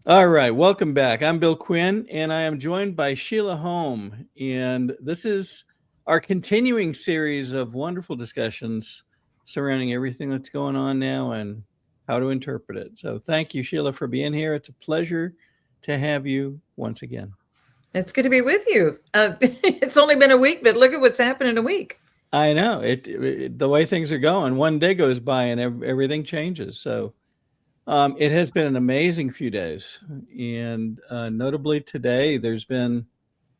All right, welcome back. I'm Bill Quinn, and I am joined by Sheila Holm. And this is our continuing series of wonderful discussions surrounding everything that's going on now and how to interpret it. So, thank you, Sheila, for being here. It's a pleasure to have you once again. It's good to be with you. It's only been a week, but look at what's happened in a week. I know the way things are going. One day goes by and everything changes. So, it has been an amazing few days, and notably today, there's been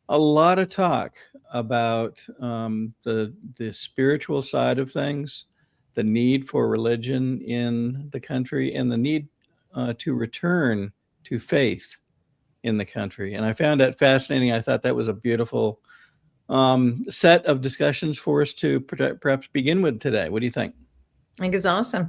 a lot of talk about the spiritual side of things, the need for religion in the country, and the need to return to faith in the country. And I found that fascinating. I thought that was a beautiful set of discussions for us to perhaps begin with today. What do you think? I think it's awesome Uh,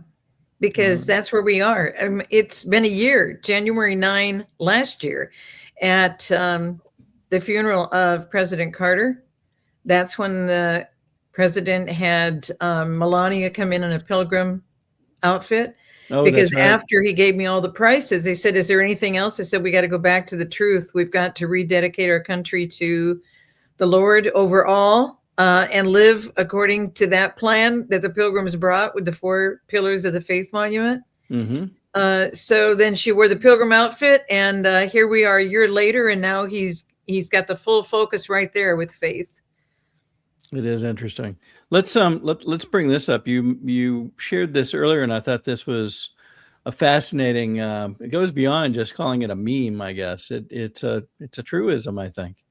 because that's where we are. It's been a year, January 9 last year, at the funeral of President Carter. That's when the president had Melania come in a pilgrim outfit. oh, Because that's right. after he gave me all the prices, they said, "Is there anything else?" I said, "We got to go back to the truth. We've got to rededicate our country to the Lord overall, and live according to that plan that the pilgrims brought with the four pillars of the faith monument." Mm-hmm. So then she wore the pilgrim outfit, and here we are a year later, and now he's got the full focus right there with faith. It is interesting. Let's bring this up. You shared this earlier, and I thought this was a fascinating. It goes beyond just calling it a meme. I guess it's a truism. I think.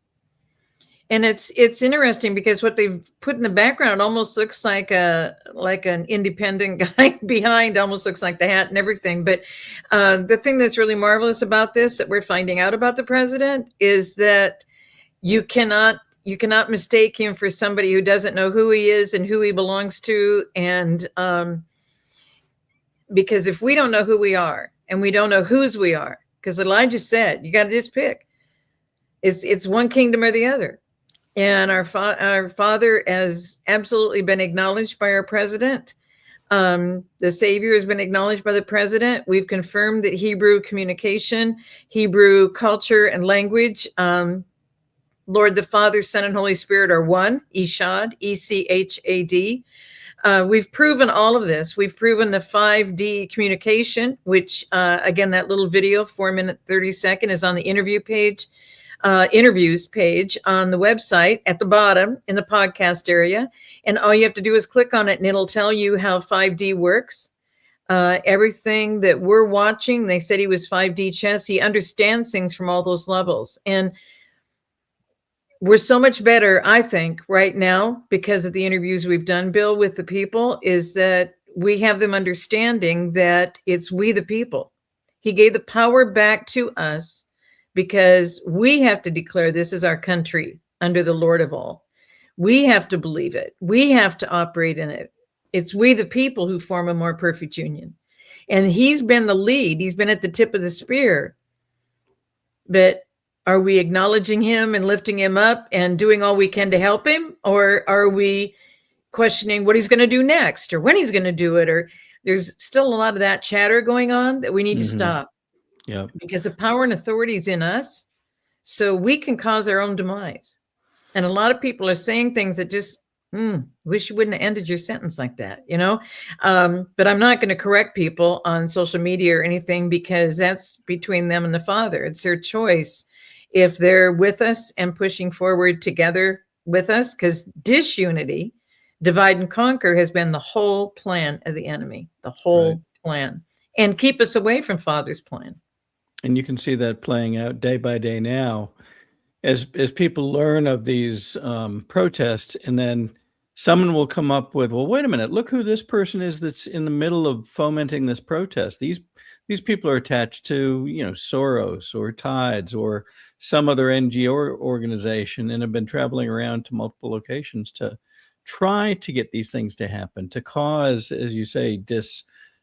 And it's interesting because what they've put in the background almost looks like an independent guy behind, almost looks like the hat and everything. But the thing that's really marvelous about this that we're finding out about the president is that you cannot you cannot mistake him for somebody who doesn't know who he is and who he belongs to. And because if we don't know who we are and we don't know whose we are, because Elijah said, you got to just pick. It's one kingdom or the other. And our father has absolutely been acknowledged by our president. The Savior has been acknowledged by the president. We've confirmed that Hebrew communication, Hebrew culture and language, Lord the Father, Son, and Holy Spirit are one, Echad, Echad. We've proven all of this. We've proven the 5D communication, which, again, that little video, 4 minute, 30 second, is on the interviews page on the website at the bottom in the podcast area. And all you have to do is click on it and it'll tell you how 5D works. Everything that we're watching, they said he was 5D chess. He understands things from all those levels. And we're so much better, I think, right now because of the interviews we've done, Bill, with the people, is that we have them understanding that it's we the people. He gave the power back to us because we have to declare this is our country under the Lord of all. We have to believe it. We have to operate in it. It's we the people who form a more perfect union. And he's been the lead. He's been at the tip of the spear. But are we acknowledging him and lifting him up and doing all we can to help him? Or are we questioning what he's going to do next or when he's going to do it? Or there's still a lot of that chatter going on that we need to stop. Yeah. Because the power and authority is in us, so we can cause our own demise. And a lot of people are saying things that just, wish you wouldn't have ended your sentence like that, you know? But I'm not going to correct people on social media or anything because that's between them and the Father. It's their choice if they're with us and pushing forward together with us, because disunity, divide and conquer, has been the whole plan of the enemy, the whole plan, and keep us away from Father's plan. And you can see that playing out day by day now as people learn of these protests, and then someone will come up with, well, wait a minute, look who this person is that's in the middle of fomenting this protest. These people are attached to, Soros or Tides or some other NGO organization and have been traveling around to multiple locations to try to get these things to happen, to cause, as you say,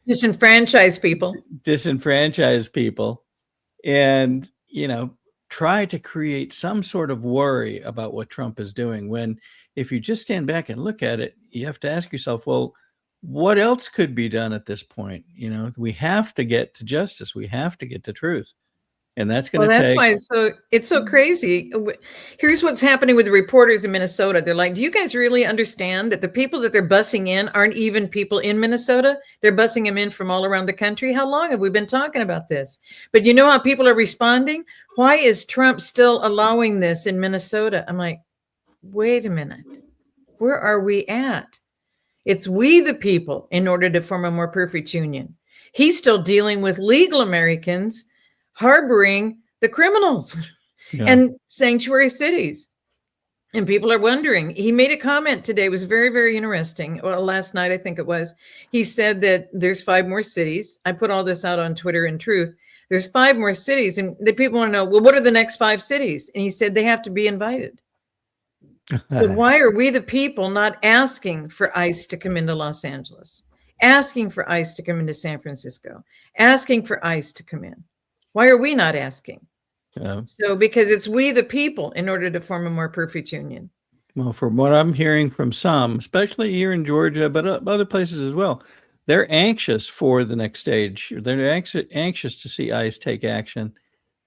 Disenfranchise people. disenfranchise people, and try to create some sort of worry about what Trump is doing, when if you just stand back and look at it, you have to ask yourself, well, what else could be done at this point? We have to get to justice. We have to get to truth. And that's going Well, to that's take, why it's so crazy. Here's what's happening with the reporters in Minnesota. They're like, do you guys really understand that the people that they're bussing in aren't even people in Minnesota? They're bussing them in from all around the country. How long have we been talking about this? But you know how people are responding? Why is Trump still allowing this in Minnesota? I'm like, wait a minute. Where are we at? It's we the people in order to form a more perfect union. He's still dealing with legal Americans harboring the criminals and sanctuary cities. And people are wondering. He made a comment today, it was very, very interesting. Well, last night, I think it was. He said that there's 5 more cities. I put all this out on Twitter and Truth. There's 5 more cities. And the people want to know, well, what are the next 5 cities? And he said they have to be invited. So why are we the people not asking for ICE to come into Los Angeles, asking for ICE to come into San Francisco, asking for ICE to come in? Why are we not asking? So because it's we the people in order to form a more perfect union. well, from what I'm hearing from some, especially here in Georgia, but other places as well, they're anxious for the next stage. They're anxious to see ICE take action.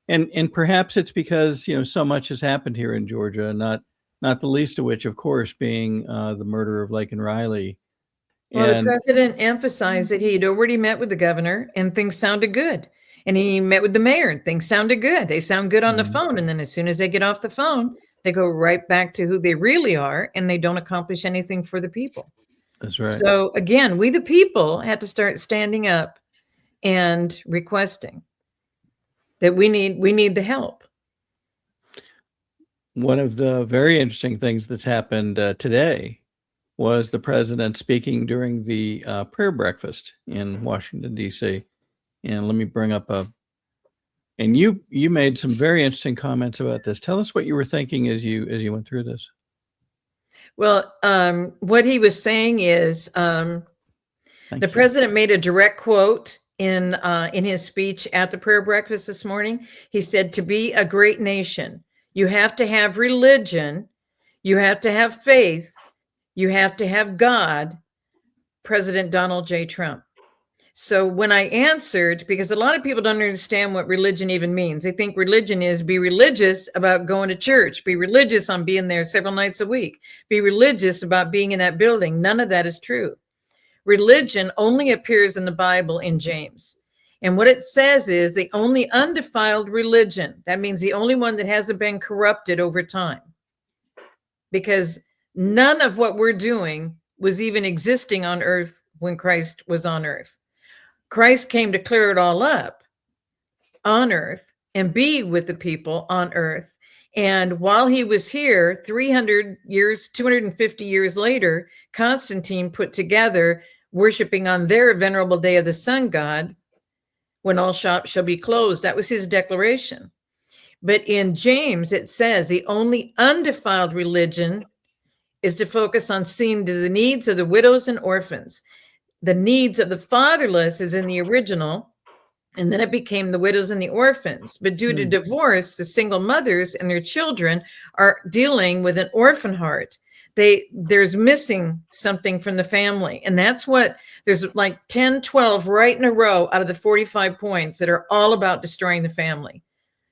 And perhaps it's because, so much has happened here in Georgia, not the least of which, of course, being the murder of Laken Riley. Well, the And president emphasized that he had already met with the governor and things sounded good. And he met with the mayor and things sounded good. They sound good on the phone. And then as soon as they get off the phone, they go right back to who they really are and they don't accomplish anything for the people. that's right. So again, we the people had to start standing up and requesting that we need the help. One of the very interesting things that's happened today was the president speaking during the prayer breakfast in Washington, D.C. And let me bring up and you made some very interesting comments about this. Tell us what you were thinking as you went through this. Well, what he was saying is the president made a direct quote in his speech at the prayer breakfast this morning. He said, to be a great nation, you have to have religion, you have to have faith, you have to have God, President Donald J. Trump. So when I answered, because a lot of people don't understand what religion even means. They think religion is be religious about going to church, be religious on being there several nights a week, be religious about being in that building. None of that is true. Religion only appears in the Bible in James. And what it says is the only undefiled religion. That means the only one that hasn't been corrupted over time. Because none of what we're doing was even existing on earth when Christ was on earth. Christ came to clear it all up on earth and be with the people on earth. And while he was here, 300 years, 250 years later, Constantine put together worshiping on their venerable day of the sun god, when all shops shall be closed. That was his declaration. But in James, it says the only undefiled religion is to focus on seeing to the needs of the widows and orphans. The needs of the fatherless is in the original, and then it became the widows and the orphans. But due to divorce, the single mothers and their children are dealing with an orphan heart. There's missing something from the family. And that's what there's like 10, 12 right in a row out of the 45 points that are all about destroying the family.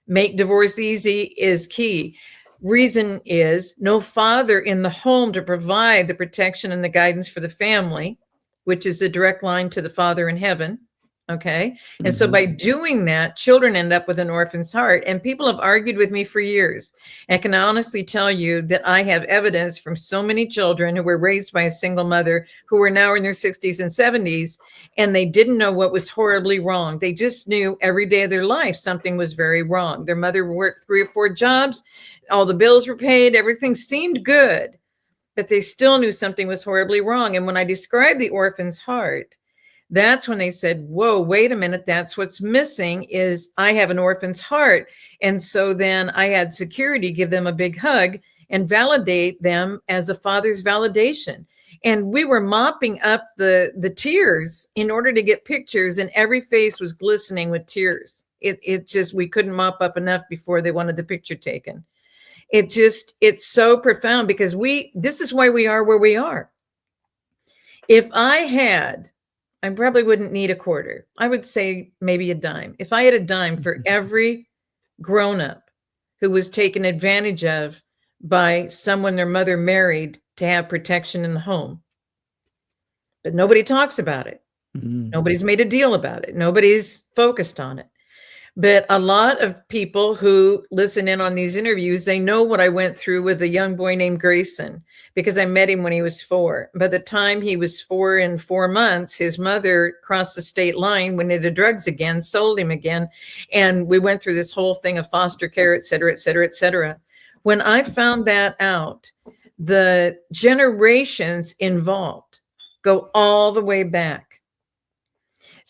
Make divorce easy is key. Reason is no father in the home to provide the protection and the guidance for the family, which is a direct line to the Father in heaven. Okay. And so by doing that, children end up with an orphan's heart. And people have argued with me for years. And I can honestly tell you that I have evidence from so many children who were raised by a single mother who were now in their 60s and 70s, and they didn't know what was horribly wrong. They just knew every day of their life something was very wrong. Their mother worked 3 or 4 jobs, all the bills were paid, everything seemed good, but they still knew something was horribly wrong. And when I described the orphan's heart, that's when they said, whoa, wait a minute, that's what's missing is I have an orphan's heart. And so then I had security give them a big hug and validate them as a father's validation. And we were mopping up the tears in order to get pictures, and every face was glistening with tears. It just, we couldn't mop up enough before they wanted the picture taken. It's so profound because this is why we are where we are. If I probably wouldn't need a quarter. I would say maybe a dime. If I had a dime for every grown-up who was taken advantage of by someone their mother married to have protection in the home. But nobody talks about it. Mm-hmm. Nobody's made a deal about it. Nobody's focused on it. But a lot of people who listen in on these interviews, they know what I went through with a young boy named Grayson, because I met him when he was 4. By the time he was 4 and 4 months, his mother crossed the state line, went into drugs again, sold him again. And we went through this whole thing of foster care, et cetera, et cetera, et cetera. When I found that out, the generations involved go all the way back.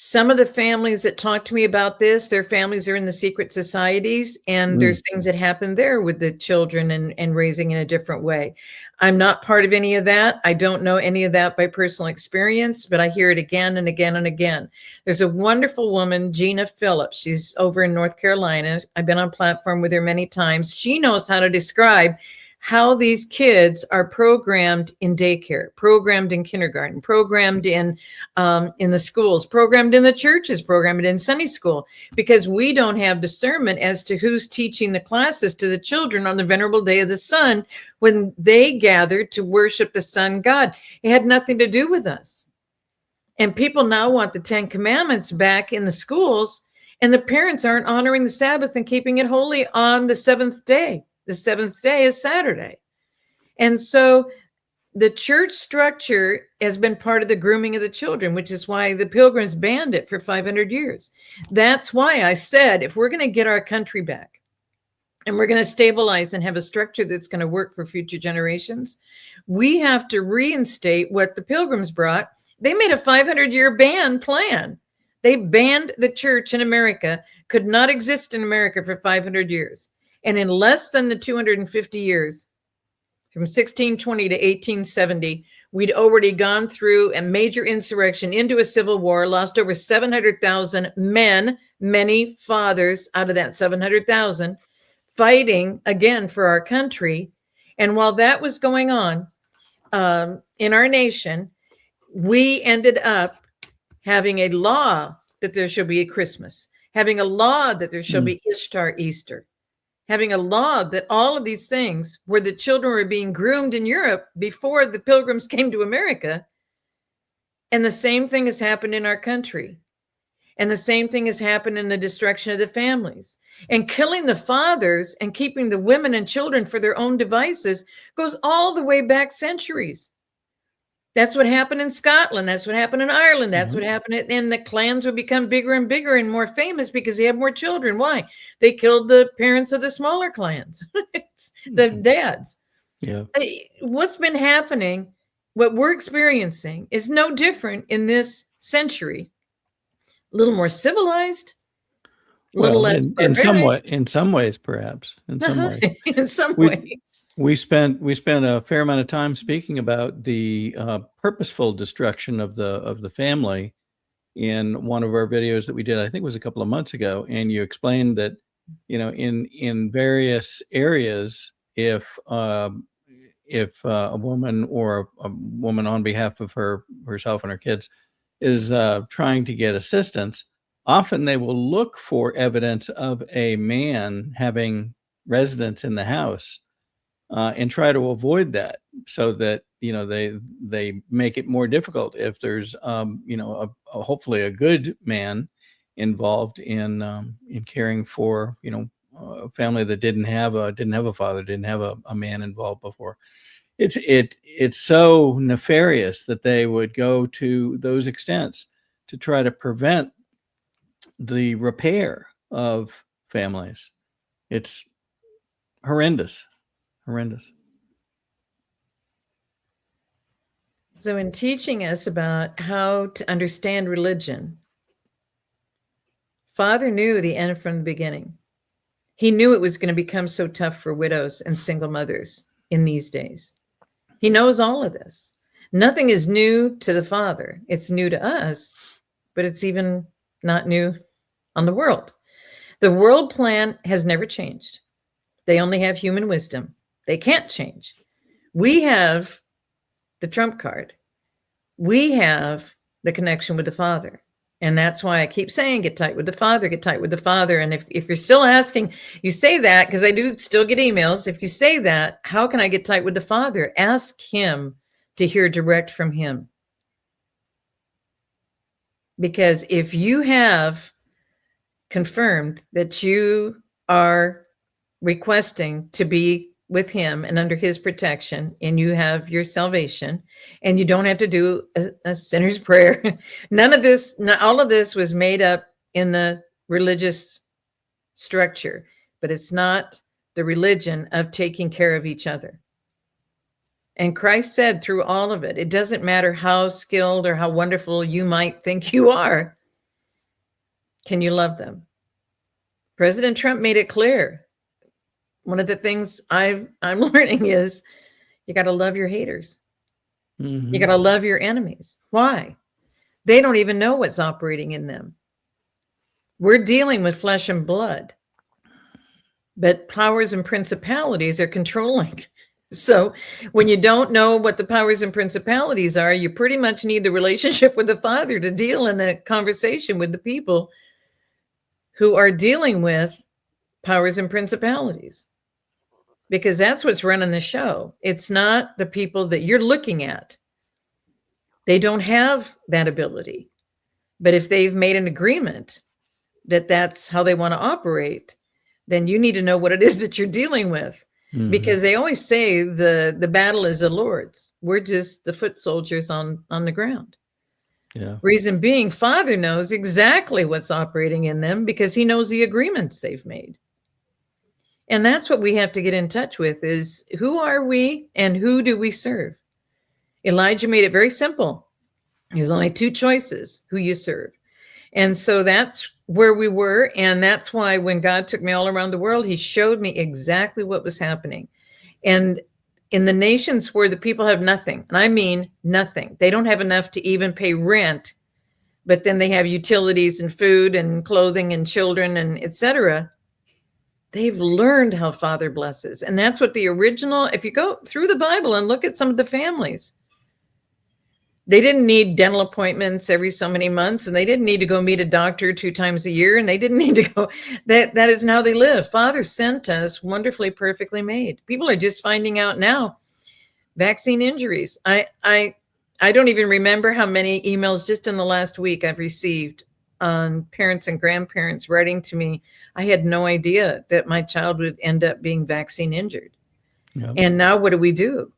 Some of the families that talk to me about this, their families are in the secret societies, and there's things that happen there with the children and raising in a different way. I'm not part of any of that. I don't know any of that by personal experience, but I hear it again and again and again. There's a wonderful woman, Gina Phillips. She's over in North Carolina. I've been on platform with her many times. She knows how to describe how these kids are programmed in daycare, programmed in kindergarten, programmed in the schools, programmed in the churches, programmed in Sunday school, because we don't have discernment as to who's teaching the classes to the children on the venerable day of the sun when they gathered to worship the sun god. It had nothing to do with us. And people now want the 10 Commandments back in the schools, and the parents aren't honoring the Sabbath and keeping it holy on the 7th day. The 7th day is Saturday. And so the church structure has been part of the grooming of the children, which is why the Pilgrims banned it for 500 years. That's why I said, if we're going to get our country back and we're going to stabilize and have a structure that's going to work for future generations, we have to reinstate what the Pilgrims brought. They made a 500-year ban plan. They banned the church in America, could not exist in America for 500 years. And in less than the 250 years, from 1620 to 1870, we'd already gone through a major insurrection into a civil war, lost over 700,000 men, many fathers out of that 700,000, fighting again for our country. And while that was going on in our nation, we ended up having a law that there shall be a Christmas, having a law that there shall be Ishtar Easter, having a law that all of these things where the children were being groomed in Europe before the Pilgrims came to America. And the same thing has happened in our country. And the same thing has happened in the destruction of the families. And killing the fathers and keeping the women and children for their own devices goes all the way back centuries. That's what happened in Scotland. That's what happened in Ireland. That's what happened. And the clans would become bigger and bigger and more famous because they have more children. Why? They killed the parents of the smaller clans, it's the dads. Yeah. What's been happening, what we're experiencing, is no different in this century. A little more civilized, a little less barbaric. In some ways, perhaps. In some ways. In some ways. We spent a fair amount of time speaking about the purposeful destruction of the family in one of our videos that we did, I think it was a couple of months ago. And you explained that, in various areas, if a woman or a woman on behalf of herself and her kids is trying to get assistance, often they will look for evidence of a man having residence in the house and try to avoid that, so that they make it more difficult if there's hopefully a good man involved in caring for a family that didn't have a father, didn't have a man involved before. It's so nefarious that they would go to those extents to try to prevent the repair of families. It's horrendous. So in teaching us about how to understand religion, Father knew the end from the beginning. He knew it was going to become so tough for widows and single mothers in these days. He knows all of this. Nothing is new to the Father. It's new to us, but it's even not new on the world. The world plan has never changed. They only have human wisdom. They can't change. We have the trump card. We have the connection with the Father. And that's why I keep saying, get tight with the Father, get tight with the Father. And if you're still asking, you say that, because I do still get emails. If you say that, how can I get tight with the Father? Ask him to hear direct from him. Because if you have confirmed that you are requesting to be with him and under his protection, and you have your salvation, and you don't have to do a sinner's prayer. None of this, all of this was made up in the religious structure, but it's not the religion of taking care of each other. And Christ said through all of it, it doesn't matter how skilled or how wonderful you might think you are. Can you love them? President Trump made it clear. One of the things I'm learning is you got to love your haters. Mm-hmm. You got to love your enemies. Why? They don't even know what's operating in them. We're dealing with flesh and blood, but powers and principalities are controlling. So when you don't know what the powers and principalities are, you pretty much need the relationship with the Father to deal in a conversation with the people who are dealing with powers and principalities. Because that's what's running the show. It's not the people that you're looking at. They don't have that ability. But if they've made an agreement that that's how they want to operate, then you need to know what it is that you're dealing with. Mm-hmm. Because they always say the battle is the Lord's. We're just the foot soldiers on the ground. Yeah. Reason being, Father knows exactly what's operating in them because he knows the agreements they've made. And that's what we have to get in touch with is who are we and who do we serve? Elijah made it very simple. There's only two choices, who you serve. And so that's where we were. And that's why when God took me all around the world, he showed me exactly what was happening. And in the nations where the people have nothing, and I mean nothing, they don't have enough to even pay rent, but then they have utilities and food and clothing and children and etc. They've learned how Father blesses. And that's what the original, if you go through the Bible and look at some of the families, they didn't need dental appointments every so many months, and they didn't need to go meet a doctor 2 times a year, and they didn't need to go, that isn't how they live. Father sent us wonderfully, perfectly made. People are just finding out now, vaccine injuries. I don't even remember how many emails just in the last week I've received on parents and grandparents writing to me. I had no idea that my child would end up being vaccine injured. Yep. And now what do we do?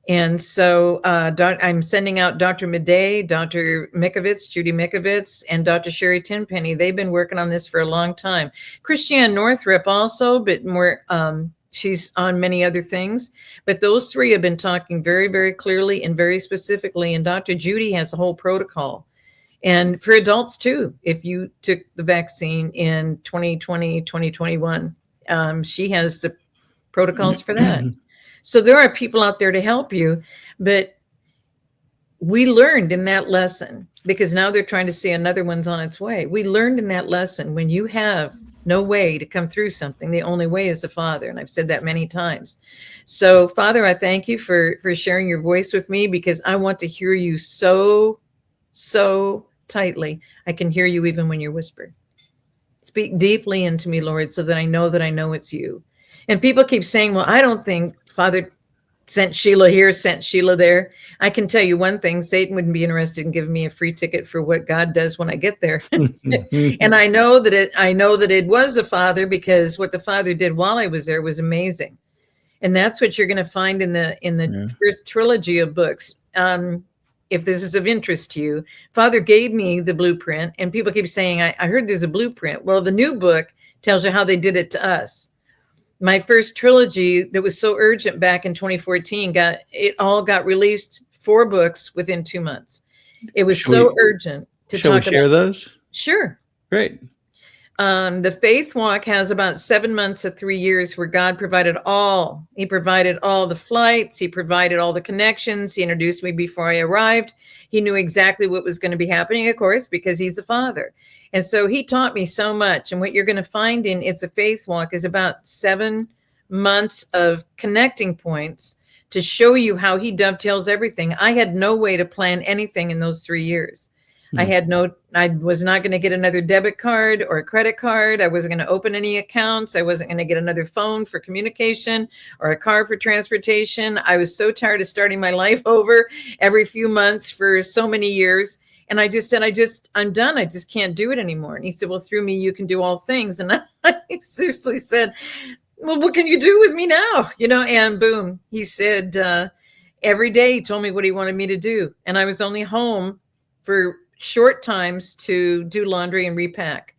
And so I'm sending out Dr. Madej, Dr. Mikovits, Judy Mikovits, and Dr. Sherry Tenpenny. They've been working on this for a long time. Christiane Northrup also, but more, she's on many other things. But those 3 have been talking very, very clearly and very specifically. And Dr. Judy has a whole protocol. And for adults too, if you took the vaccine in 2020, 2021, she has the protocols for that. So there are people out there to help you, but we learned in that lesson, because now they're trying to say another one's on its way. We learned in that lesson, when you have no way to come through something, the only way is the Father. And I've said that many times. So Father, I thank you for sharing your voice with me, because I want to hear you so tightly. I can hear you even when you whisper. Speak deeply into me, Lord, so that I know it's you. And people keep saying, well, I don't think Father sent Sheila here, sent Sheila there. I can tell you one thing, Satan wouldn't be interested in giving me a free ticket for what God does when I get there. And I know that it was the Father, because what the Father did while I was there was amazing. And that's what you're going to find in the first trilogy of books. If this is of interest to you, Father gave me the blueprint, and people keep saying, I heard there's a blueprint. Well, the new book tells you how they did it to us. My first trilogy that was so urgent back in 2014 got released, 4 books within 2 months. It was urgent to talk about. Shall we share those? Sure. Great. The Faith Walk has about 7 months to 3 years where God provided all. He provided all the flights. He provided all the connections. He introduced me before I arrived. He knew exactly what was going to be happening, of course, because he's the Father. And so he taught me so much. And what you're going to find in It's a Faith Walk is about 7 months of connecting points to show you how he dovetails everything. I had no way to plan anything in those 3 years. I was not going to get another debit card or a credit card. I wasn't going to open any accounts. I wasn't going to get another phone for communication or a car for transportation. I was so tired of starting my life over every few months for so many years. And I just said, I'm done. I just can't do it anymore. And he said, well, through me, you can do all things. And I seriously said, well, what can you do with me now? And boom, he said, every day he told me what he wanted me to do. And I was only home for short times to do laundry and repack.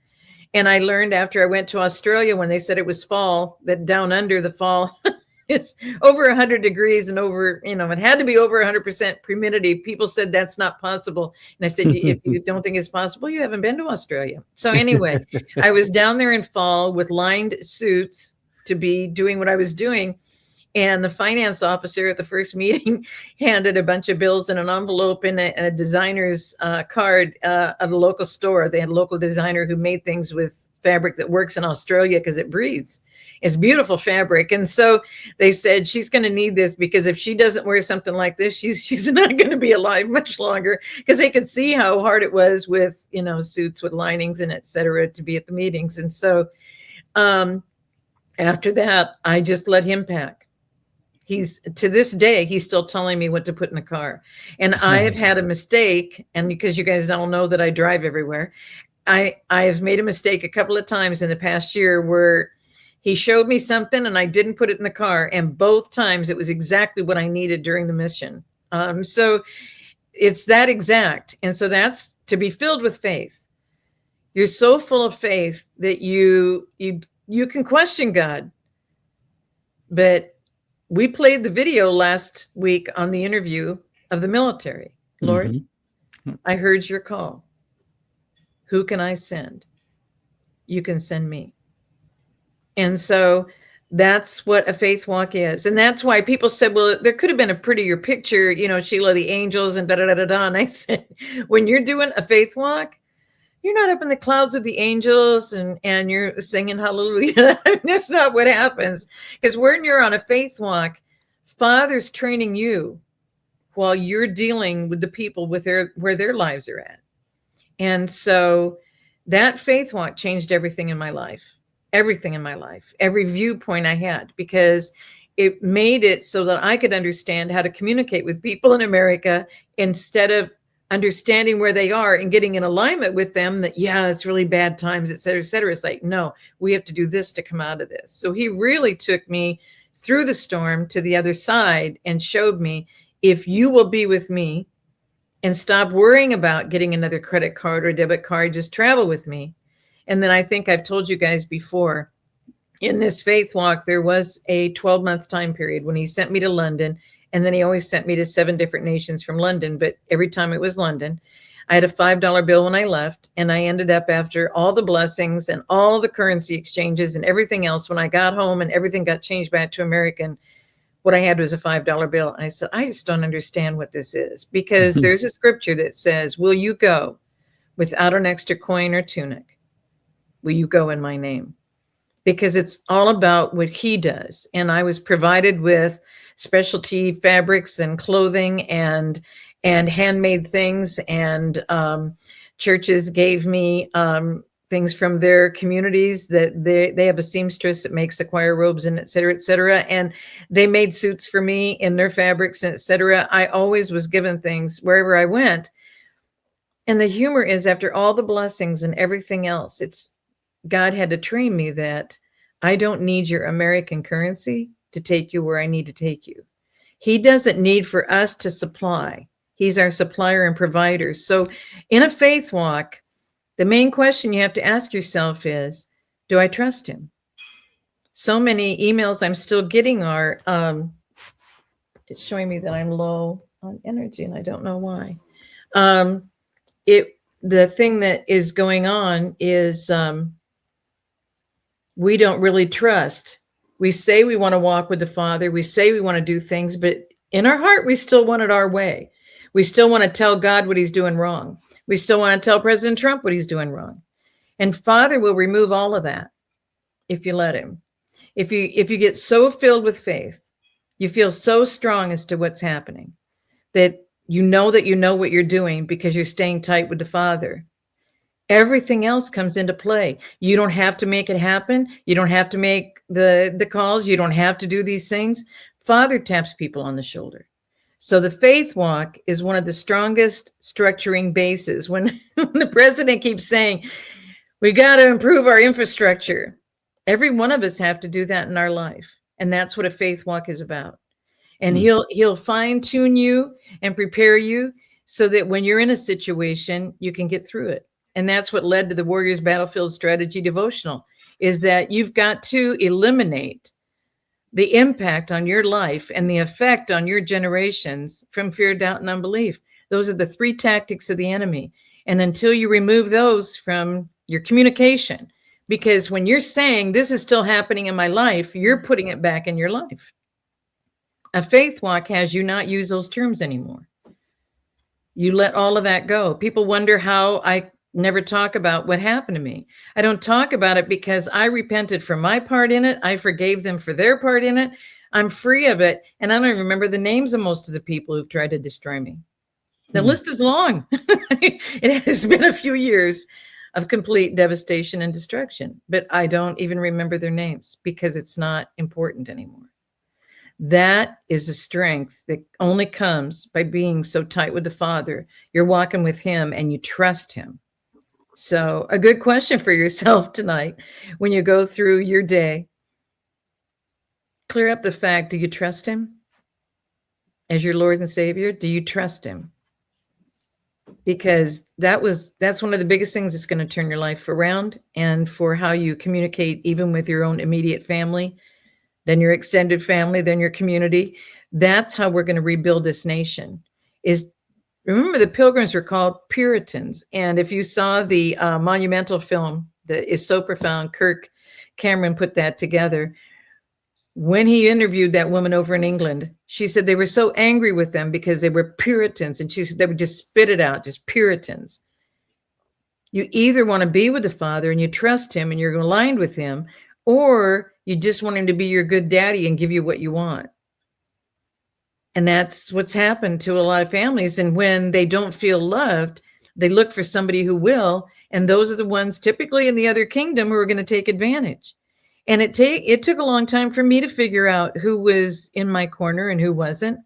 And I learned after I went to Australia, when they said it was fall, that down under the fall, it's over 100 degrees and over, it had to be over 100% humidity. People said that's not possible. And I said, if you don't think it's possible, you haven't been to Australia. So anyway, I was down there in fall with lined suits to be doing what I was doing. And the finance officer at the first meeting handed a bunch of bills in an envelope and a designer's card of the local store. They had a local designer who made things with fabric that works in Australia because it breathes. It's beautiful fabric. And so they said, she's going to need this because if she doesn't wear something like this, she's not going to be alive much longer, because they could see how hard it was with, suits with linings and et cetera to be at the meetings. And so after that, I just let him pack. To this day, he's still telling me what to put in the car. And I have had a mistake. And because you guys all know that I drive everywhere, I have made a mistake a couple of times in the past year where he showed me something and I didn't put it in the car. And both times it was exactly what I needed during the mission. So it's that exact. And so that's to be filled with faith. You're so full of faith that you can question God. But we played the video last week on the interview of the military. Lord, I heard your call. Who can I send? You can send me. And so that's what a faith walk is. And that's why people said, well, there could have been a prettier picture, Sheila, the angels and da-da-da-da-da. And I said, when you're doing a faith walk, you're not up in the clouds with the angels and you're singing hallelujah. That's not what happens. Because when you're on a faith walk, Father's training you while you're dealing with the people where their lives are at. And so that faith walk changed everything in my life. Everything in my life, every viewpoint I had, because it made it so that I could understand how to communicate with people in America instead of understanding where they are and getting in alignment with them that, yeah, it's really bad times, et cetera, et cetera. It's like, no, we have to do this to come out of this. So he really took me through the storm to the other side and showed me, if you will be with me and stop worrying about getting another credit card or debit card, just travel with me. And then I think I've told you guys before, in this faith walk, there was a 12-month time period when he sent me to London. And then he always sent me to 7 different nations from London. But every time it was London, I had a $5 bill when I left. And I ended up, after all the blessings and all the currency exchanges and everything else, when I got home and everything got changed back to American, what I had was a $5 bill. And I said, I just don't understand what this is. Because there's a scripture that says, will you go without an extra coin or tunic? Will you go in my name? Because it's all about what he does. And I was provided with specialty fabrics and clothing and handmade things. And churches gave me things from their communities that they have a seamstress that makes the choir robes and et cetera, et cetera. And they made suits for me in their fabrics and et cetera. I always was given things wherever I went. And the humor is, after all the blessings and everything else, God had to train me that I don't need your American currency to take you where I need to take you. He doesn't need for us to supply. He's our supplier and provider. So in a faith walk, the main question you have to ask yourself is, do I trust him? So many emails I'm still getting are, it's showing me that I'm low on energy and I don't know why. The thing that is going on is, we don't really trust. We say we want to walk with the Father. We say we want to do things, but in our heart, we still want it our way. We still want to tell God what he's doing wrong. We still want to tell President Trump what he's doing wrong. And Father will remove all of that if you let him. If you get so filled with faith, you feel so strong as to what's happening, that you know that you know what you're doing because you're staying tight with the Father. Everything else comes into play. You don't have to make it happen. You don't have to make the calls. You don't have to do these things. Father taps people on the shoulder. So the faith walk is one of the strongest structuring bases. When the president keeps saying, we got to improve our infrastructure, every one of us have to do that in our life. And that's what a faith walk is about. And he'll fine tune you and prepare you so that when you're in a situation, you can get through it. And that's what led to the Warriors Battlefield Strategy Devotional, is that you've got to eliminate the impact on your life and the effect on your generations from fear, doubt, and unbelief. Those are the 3 tactics of the enemy. And until you remove those from your communication, because when you're saying this is still happening in my life, you're putting it back in your life. A faith walk has you not use those terms anymore. You let all of that go. People wonder how I never talk about what happened to me. I don't talk about it because I repented for my part in it. I forgave them for their part in it. I'm free of it. And I don't even remember the names of most of the people who've tried to destroy me. The list is long. It has been a few years of complete devastation and destruction, but I don't even remember their names because it's not important anymore. That is a strength that only comes by being so tight with the Father. You're walking with him and you trust him. So a good question for yourself tonight when you go through your day, clear up the fact, do you trust him as your Lord and Savior? Do you trust him? Because that's one of the biggest things that's going to turn your life around, and for how you communicate even with your own immediate family, then your extended family, then your community. That's how we're going to rebuild this nation. Is remember, the Pilgrims were called Puritans. And if you saw the monumental film that is so profound, Kirk Cameron put that together. When he interviewed that woman over in England, she said they were so angry with them because they were Puritans. And she said they would just spit it out, just Puritans. You either want to be with the Father and you trust him and you're aligned with him, or you just want him to be your good daddy and give you what you want. And that's what's happened to a lot of families. And when they don't feel loved, they look for somebody who will. And those are the ones typically in the other kingdom who are going to take advantage. And it took a long time for me to figure out who was in my corner and who wasn't.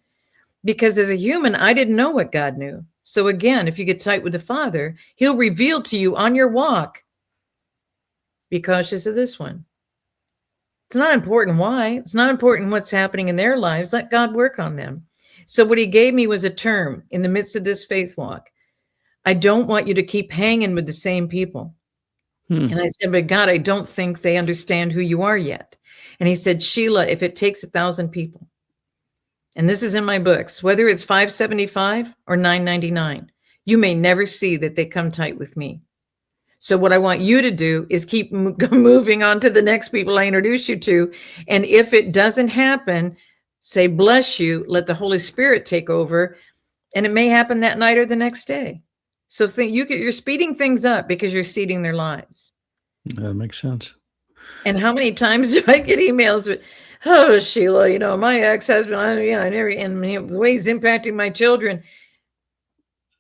Because as a human, I didn't know what God knew. So again, if you get tight with the Father, he'll reveal to you on your walk, be cautious of this one. It's not important why. It's not important what's happening in their lives. Let God work on them. So what he gave me was a term in the midst of this faith walk. I don't want you to keep hanging with the same people. And I said, but God, I don't think they understand who you are yet. And he said, Sheila, if it takes 1,000 people, and this is in my books, whether it's $575 or $999, you may never see that they come tight with me. So what I want you to do is keep moving on to the next people I introduce you to. And if it doesn't happen, say, bless you, let the Holy Spirit take over. And it may happen that night or the next day. So you're speeding things up because you're seeding their lives. That makes sense. And how many times do I get emails with, oh, Sheila, my ex-husband, and the way he's impacting my children.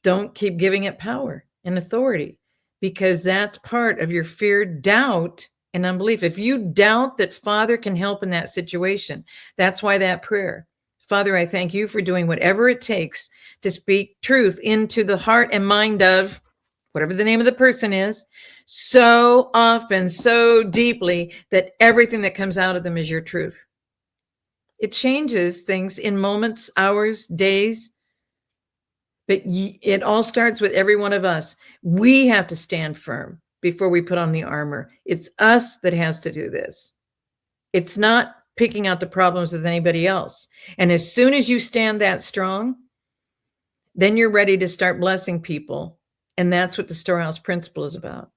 Don't keep giving it power and authority, because that's part of your fear, doubt, and unbelief. If you doubt that Father can help in that situation, that's why that prayer, Father, I thank you for doing whatever it takes to speak truth into the heart and mind of whatever the name of the person is, so often, so deeply, that everything that comes out of them is your truth. It changes things in moments, hours, days. But it all starts with every one of us. We have to stand firm before we put on the armor. It's us that has to do this. It's not picking out the problems with anybody else. And as soon as you stand that strong, then you're ready to start blessing people. And that's what the Storehouse principle is about.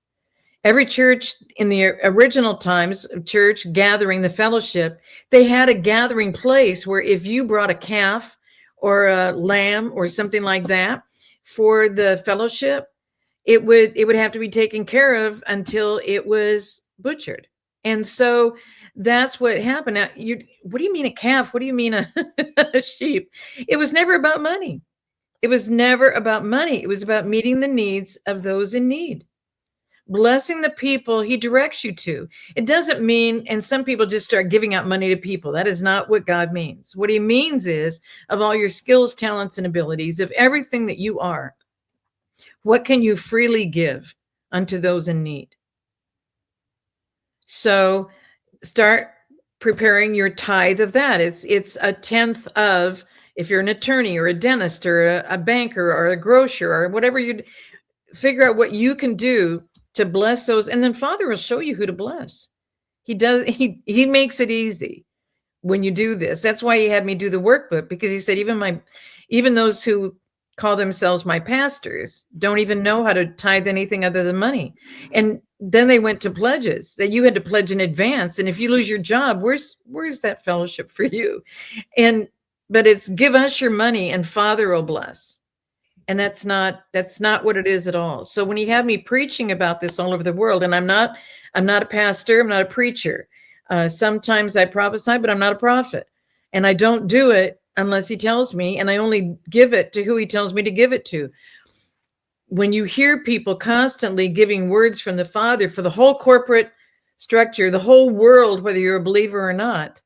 Every church in the original times of church gathering, the fellowship, they had a gathering place where if you brought a calf or a lamb or something like that for the fellowship, it would have to be taken care of until it was butchered. And so that's what happened. Now, what do you mean a calf? What do you mean a sheep? It was never about money. It was never about money. It was about meeting the needs of those in need, blessing the people he directs you to. It doesn't mean, and some people just start giving out money to people. That is not what God means. What he means is, of all your skills, talents, and abilities, of everything that you are, what can you freely give unto those in need? So start preparing your tithe of that. It's a tenth of, if you're an attorney or a dentist or a banker or a grocer or whatever, you figure out what you can do to bless those. And then Father will show you who to bless. He makes it easy when you do this. That's why he had me do the workbook, because he said, even those who call themselves my pastors don't even know how to tithe anything other than money. And then they went to pledges that you had to pledge in advance. And if you lose your job, where's that fellowship for you? But it's give us your money and Father will bless. And that's not what it is at all. So when he had me preaching about this all over the world, and I'm not a pastor, I'm not a preacher. Sometimes I prophesy, but I'm not a prophet. And I don't do it unless he tells me, and I only give it to who he tells me to give it to. When you hear people constantly giving words from the Father for the whole corporate structure, the whole world, whether you're a believer or not,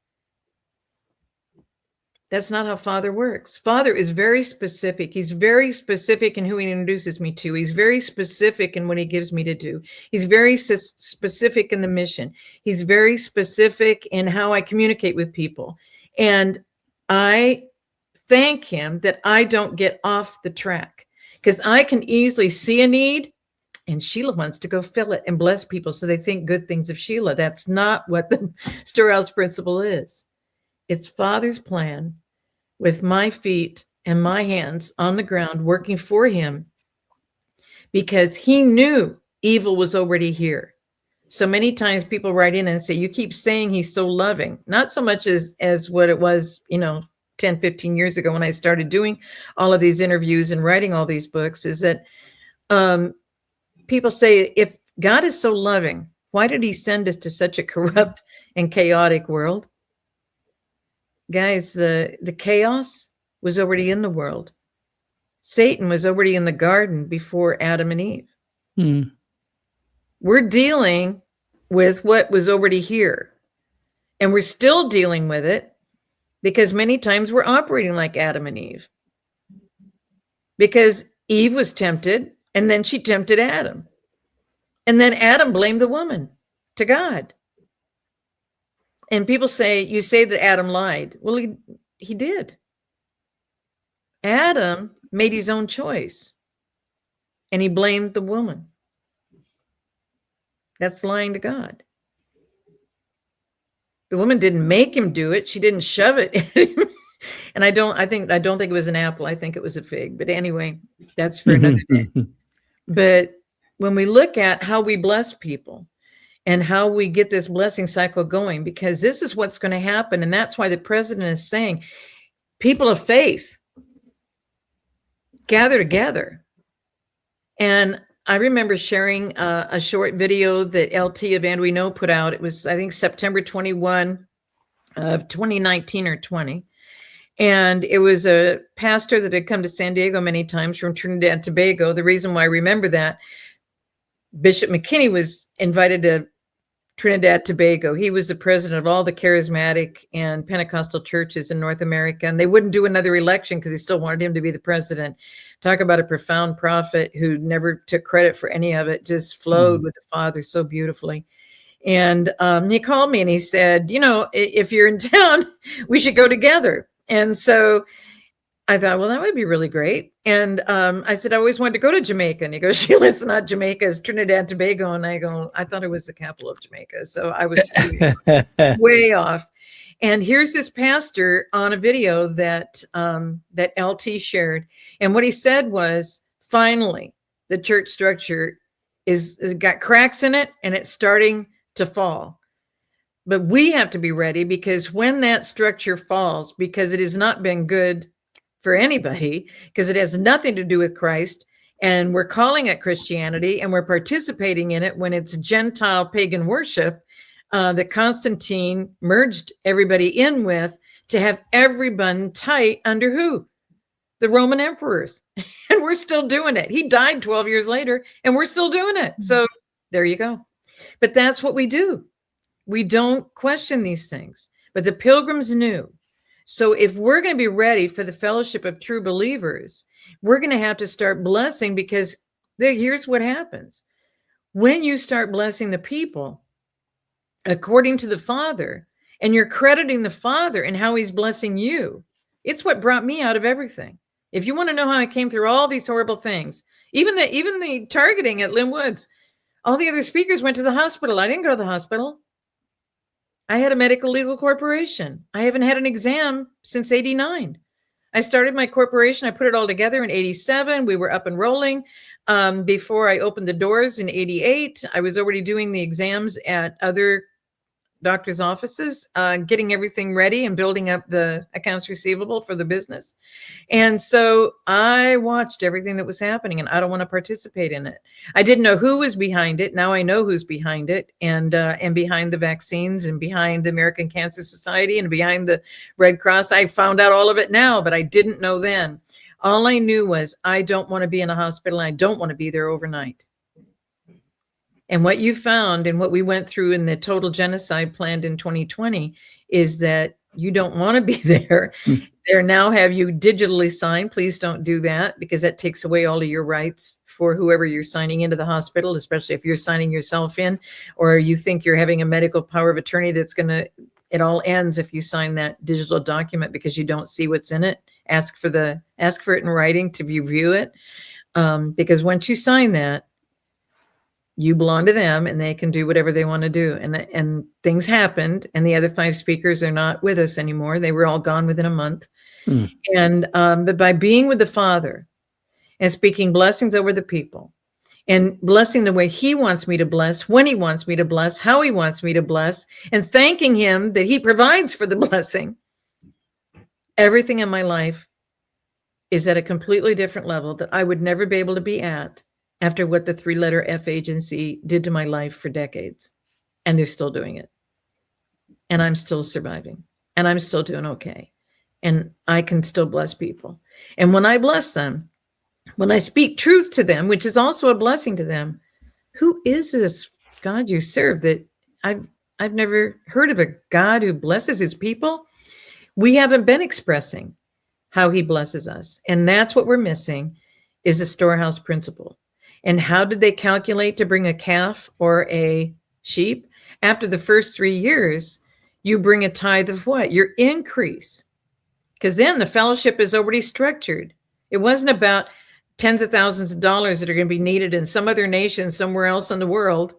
that's not how Father works. Father is very specific. He's very specific in who he introduces me to. He's very specific in what he gives me to do. He's very specific in the mission. He's very specific in how I communicate with people. And I thank him that I don't get off the track, because I can easily see a need and Sheila wants to go fill it and bless people so they think good things of Sheila. That's not what the Storehouse principle is. It's Father's plan with my feet and my hands on the ground working for him, because he knew evil was already here. So many times people write in and say, you keep saying he's so loving. Not so much as what it was, 10, 15 years ago when I started doing all of these interviews and writing all these books, is that people say, if God is so loving, why did he send us to such a corrupt and chaotic world? Guys, the chaos was already in the world. Satan was already in the garden before Adam and Eve. We're dealing with what was already here. And we're still dealing with it, because many times we're operating like Adam and Eve. Because Eve was tempted, and then she tempted Adam. And then Adam blamed the woman to God. And people say, you say that Adam lied. Well, he did. Adam made his own choice, and he blamed the woman. That's lying to God. The woman didn't make him do it. She didn't shove it in him. And I don't think it was an apple. I think it was a fig. But anyway, that's for another day. But when we look at how we bless people and how we get this blessing cycle going, because this is what's going to happen. And that's why the president is saying, people of faith, gather together. And I remember sharing a short video that LT of And We Know put out. It was, I think, September 21 of 2019 or 20. And it was a pastor that had come to San Diego many times from Trinidad and Tobago. The reason why I remember that, Bishop McKinney was invited to Trinidad Tobago. He was the president of all the charismatic and Pentecostal churches in North America, and they wouldn't do another election because they still wanted him to be the president. Talk about a profound prophet who never took credit for any of it, just flowed with the Father so beautifully. And he called me and he said, if you're in town, we should go together. And so I thought, well, that would be really great. And I said, I always wanted to go to Jamaica. And he goes, Sheila, it's not Jamaica, it's Trinidad and Tobago. And I go, I thought it was the capital of Jamaica. So I was way off. And here's this pastor on a video that LT shared. And what he said was, finally, the church structure is got cracks in it and it's starting to fall. But we have to be ready, because when that structure falls, because it has not been good for anybody, because it has nothing to do with Christ, and we're calling it Christianity and we're participating in it when it's Gentile pagan worship that Constantine merged everybody in with, to have everyone tight under who? the Roman emperors, and we're still doing it. He died 12 years later, and we're still doing it. So there you go. But that's what we do. We don't question these things. But the pilgrims knew. So if we're going to be ready for the fellowship of true believers, we're going to have to start blessing, because here's what happens. When you start blessing the people according to the Father, and you're crediting the Father and how he's blessing you, it's what brought me out of everything. If you want to know how I came through all these horrible things, even the targeting at Lynn Woods, all the other speakers went to the hospital. I didn't go to the hospital. I had a medical legal corporation. I haven't had an exam since 89. I started my corporation. I put it all together in 87. We were up and rolling. Before I opened the doors in 88, I was already doing the exams at other doctors' offices, getting everything ready and building up the accounts receivable for the business. And so I watched everything that was happening, and I don't want to participate in it. I didn't know who was behind it. Now I know who's behind it, and behind the vaccines, and behind the American Cancer Society, and behind the Red Cross. I found out all of it now, but I didn't know then. All I knew was I don't want to be in a hospital, and I don't want to be there overnight. And what you found and what we went through in the total genocide planned in 2020 is that you don't want to be there. They now have you digitally signed. Please don't do that, because that takes away all of your rights for whoever you're signing into the hospital, especially if you're signing yourself in, or you think you're having a medical power of attorney that's going to, it all ends if you sign that digital document because you don't see what's in it. Ask for it in writing to review it. Because once you sign that, you belong to them, and they can do whatever they want to do. And things happened, and the other 5 speakers are not with us anymore. They were all gone within a month. But by being with the Father and speaking blessings over the people, and blessing the way he wants me to bless, when he wants me to bless, how he wants me to bless, and thanking him that he provides for the blessing, everything in my life is at a completely different level that I would never be able to be at after what the 3-letter F agency did to my life for decades. And they're still doing it. And I'm still surviving. And I'm still doing okay. And I can still bless people. And when I bless them, when I speak truth to them, which is also a blessing to them, who is this God you serve that I've never heard of a God who blesses his people? We haven't been expressing how he blesses us. And that's what we're missing, is the Storehouse principle. And how did they calculate to bring a calf or a sheep? After the first 3 years, you bring a tithe of what? Your increase. Because then the fellowship is already structured. It wasn't about tens of thousands of dollars that are going to be needed in some other nation somewhere else in the world.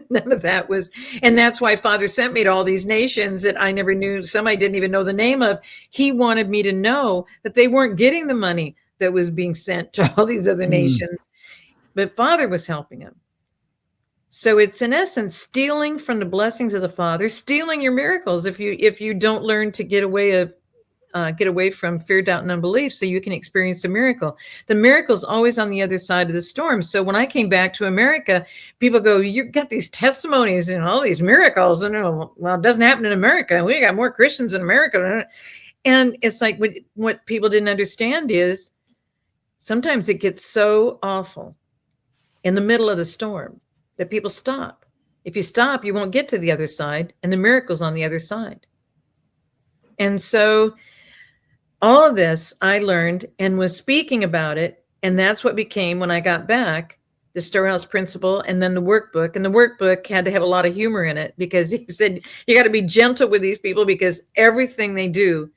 None of that was. And that's why Father sent me to all these nations that I never knew. Some I didn't even know the name of. He wanted me to know that they weren't getting the money that was being sent to all these other nations. But Father was helping him. So it's in essence stealing from the blessings of the Father, stealing your miracles if you don't learn to get away from fear, doubt, and unbelief, so you can experience a miracle. The miracle is always on the other side of the storm. So when I came back to America, people go, "You got these testimonies and all these miracles," and well, it doesn't happen in America. We got more Christians in America, and it's like what people didn't understand is sometimes it gets so awful in the middle of the storm that people stop. If you stop, you won't get to the other side, and the miracle's on the other side. And so all of this I learned and was speaking about it, and that's what became, when I got back, the Storehouse principle, and then the workbook. And the workbook had to have a lot of humor in it, because he said, you got to be gentle with these people, because everything they do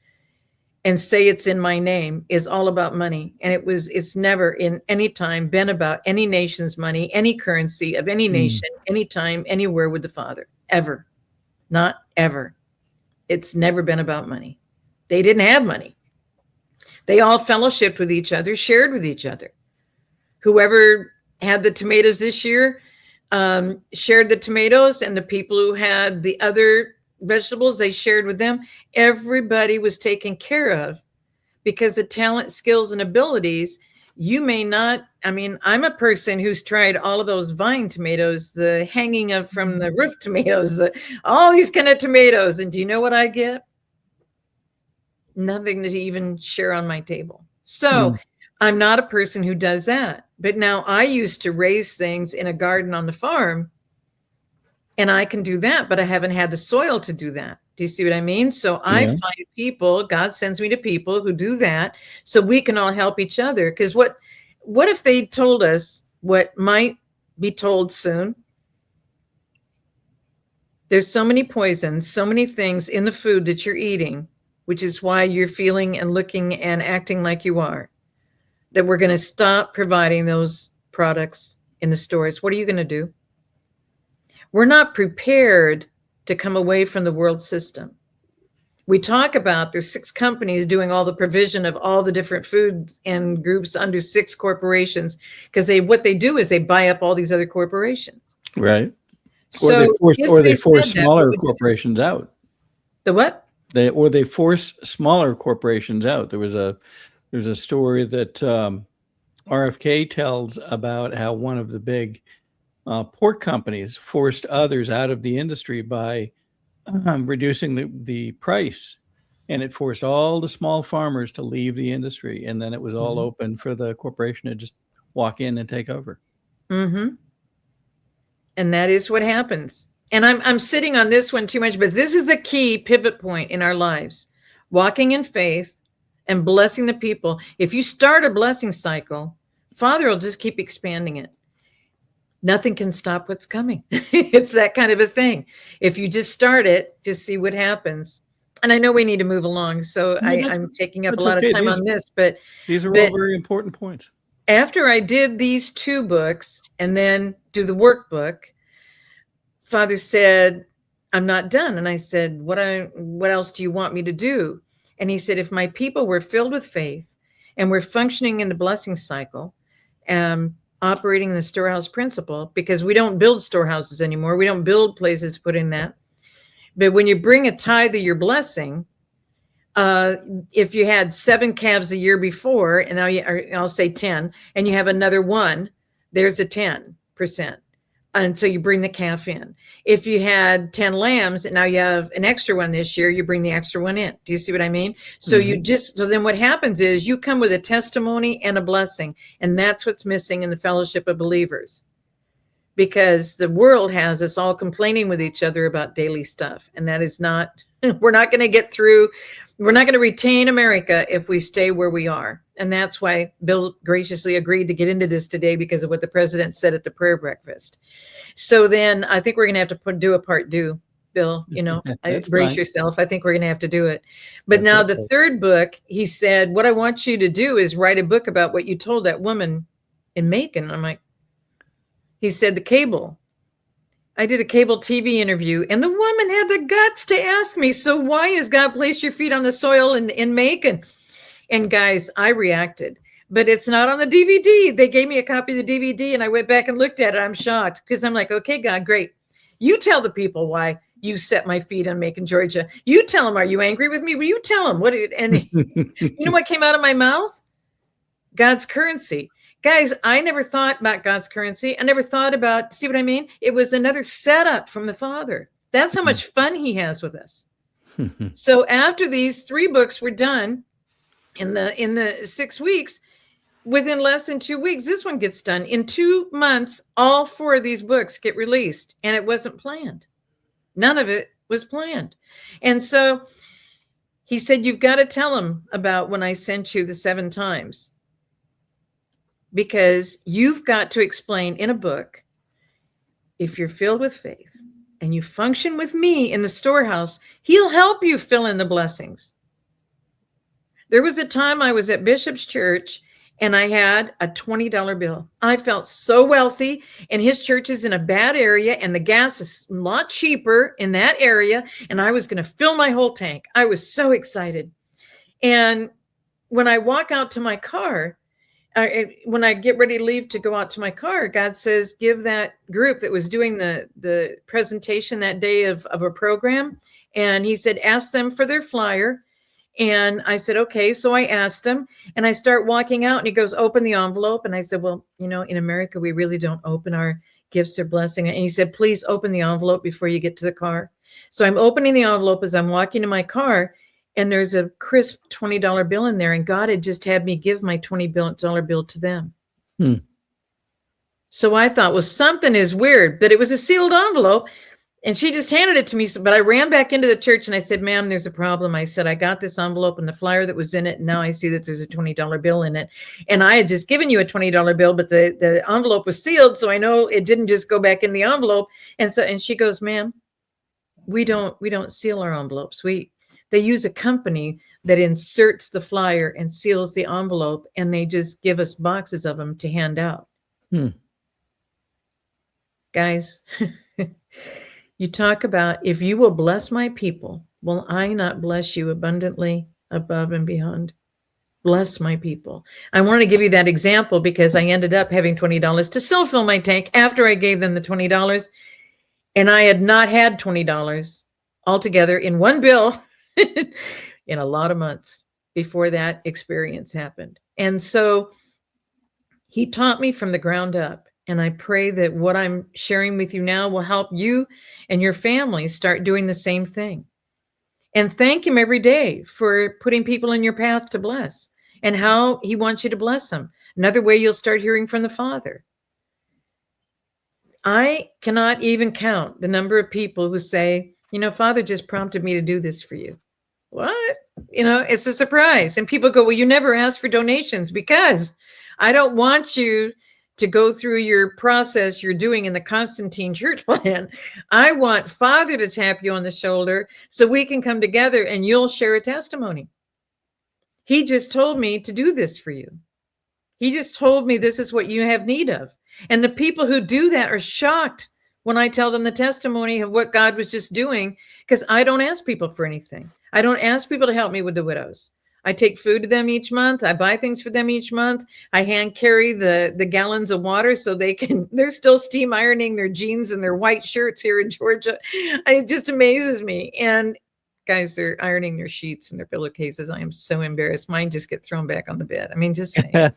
and say it's in my name is all about money. And it's never in any time been about any nation's money, any currency of any nation, anytime, anywhere with the Father, ever. Not ever. It's never been about money. They didn't have money. They all fellowshipped with each other, shared with each other. Whoever had the tomatoes this year shared the tomatoes, and the people who had the other vegetables, they shared with them. Everybody was taken care of, because the talent, skills, and abilities, you may not. I mean, I'm a person who's tried all of those vine tomatoes, the hanging up from the roof tomatoes, all these kind of tomatoes. And do you know what I get? Nothing to even share on my table. So I'm not a person who does that. But now I used to raise things in a garden on the farm, and I can do that, but I haven't had the soil to do that. Do you see what I mean? So I Yeah. find people, God sends me to people who do that so we can all help each other. Because what if they told us what might be told soon? There's so many poisons, so many things in the food that you're eating, which is why you're feeling and looking and acting like you are, that we're going to stop providing those products in the stores. What are you going to do? We're not prepared to come away from the world system. We talk about there's 6 companies doing all the provision of all the different foods and groups under 6 corporations, because what they do is they buy up all these other corporations. Right. So Or they force said that, smaller corporations out. The what? They force smaller corporations out. There's a story that RFK tells about how one of the big pork companies forced others out of the industry by reducing the price, and it forced all the small farmers to leave the industry, and then it was all open for the corporation to just walk in and take over. And that is what happens. And I'm sitting on this one too much, but this is the key pivot point in our lives: walking in faith and blessing the people. If you start a blessing cycle, Father will just keep expanding it. Nothing can stop what's coming. It's that kind of a thing. If you just start it, just see what happens. And I know we need to move along, so I'm taking up a lot of time on this, but these are all very important points. After I did these 2 books and then do the workbook, Father said, I'm not done. And I said, what else do you want me to do? And he said, if my people were filled with faith and were functioning in the blessing cycle, operating in the storehouse principle, because we don't build storehouses anymore. We don't build places to put in that. But when you bring a tithe of your blessing, if you had 7 calves a year before, and now I'll say 10, and you have another 1, there's a 10%. And so you bring the calf in. If you had 10 lambs and now you have an extra one this year, you bring the extra one in. Do you see what I mean? So so then what happens is you come with a testimony and a blessing. And that's what's missing in the fellowship of believers, because the world has us all complaining with each other about daily stuff. And that is not, we're not going to get through. We're not going to retain America if we stay where we are. And that's why Bill graciously agreed to get into this today, because of what the president said at the prayer breakfast. So then I think we're going to have to do a part 2, Bill. Brace yourself. I think we're going to have to do it. But that's now okay. The 3rd book, he said, what I want you to do is write a book about what you told that woman in Macon. I'm like, he said, the cable. I did a cable TV interview, and the woman had the guts to ask me, so why has God placed your feet on the soil in Macon? And guys, I reacted, but it's not on the DVD. They gave me a copy of the DVD, and I went back and looked at it. I'm shocked, because I'm like, okay, God, great. You tell the people why you set my feet on Macon, Georgia. You tell them, are you angry with me? Will you tell them and you know what came out of my mouth? God's currency. Guys, I never thought about God's currency. I never thought about, see what I mean? It was another setup from the Father. That's how much fun he has with us. So after these 3 books were done in the 6 weeks, within less than 2 weeks, this one gets done. In 2 months, all 4 of these books get released, and it wasn't planned. None of it was planned. And so he said, you've got to tell them about when I sent you the 7 times. Because you've got to explain in a book, if you're filled with faith and you function with me in the storehouse, he'll help you fill in the blessings. There was a time I was at Bishop's church and I had a $20 bill. I felt so wealthy, and his church is in a bad area and the gas is a lot cheaper in that area, and I was going to fill my whole tank. I was so excited. And when I walk out to my car, when I get ready to leave to go out to my car, God says, give that group that was doing the presentation that day of a program. And he said, ask them for their flyer. And I said, okay. So I asked him, and I start walking out, and he goes, open the envelope. And I said, well, in America, we really don't open our gifts or blessing. And he said, please open the envelope before you get to the car. So I'm opening the envelope as I'm walking to my car. and there's a crisp $20 bill in there, and God had just had me give my $20 bill to them. So I thought, well, something is weird, but it was a sealed envelope, and she just handed it to me. But I ran back into the church and I said, ma'am, there's a problem. I said, I got this envelope and the flyer that was in it, and now I see that there's a $20 bill in it. And I had just given you a $20 bill, but the envelope was sealed, so I know it didn't just go back in the envelope. And she goes, ma'am, we don't seal our envelopes. They use a company that inserts the flyer and seals the envelope, and they just give us boxes of them to hand out. Guys, you talk about, if you will bless my people, will I not bless you abundantly above and beyond? Bless my people. I want to give you that example because I ended up having $20 to still fill my tank after I gave them the $20. And I had not had $20 altogether in one bill in a lot of months before that experience happened. And so he taught me from the ground up. And I pray that what I'm sharing with you now will help you and your family start doing the same thing. And thank him every day for putting people in your path to bless and how he wants you to bless them. Another way you'll start hearing from the Father. I cannot even count the number of people who say, Father just prompted me to do this for you. What? It's a surprise. And people go, well, you never asked for donations, because I don't want you to go through your process you're doing in the Constantine church plan. I want Father to tap you on the shoulder so we can come together and you'll share a testimony. He just told me to do this for you. He just told me this is what you have need of. And the people who do that are shocked when I tell them the testimony of what God was just doing, because I don't ask people for anything. I don't ask people to help me with the widows. I take food to them each month. I buy things for them each month. I hand carry the gallons of water so they're still steam ironing their jeans and their white shirts here in Georgia. It just amazes me. And guys, they're ironing their sheets and their pillowcases. I am so embarrassed. Mine just get thrown back on the bed. I mean, just saying.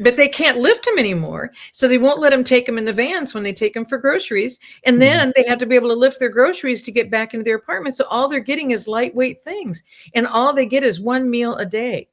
But they can't lift them anymore. So they won't let them take them in the vans when they take them for groceries. And then they have to be able to lift their groceries to get back into their apartment. So all they're getting is lightweight things. And all they get is one meal a day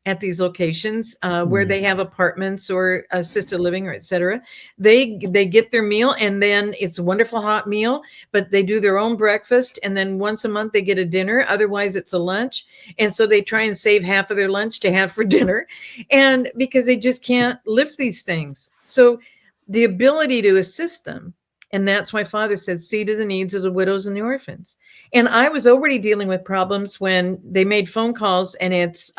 at these locations where they have apartments or assisted living or et cetera. They get their meal, and then it's a wonderful hot meal, but they do their own breakfast. And then once a month they get a dinner. Otherwise it's a lunch. And so they try and save half of their lunch to have for dinner. And because they just can't lift these things. So the ability to assist them. And that's why Father said, see to the needs of the widows and the orphans. And I was already dealing with problems when they made phone calls, and it's,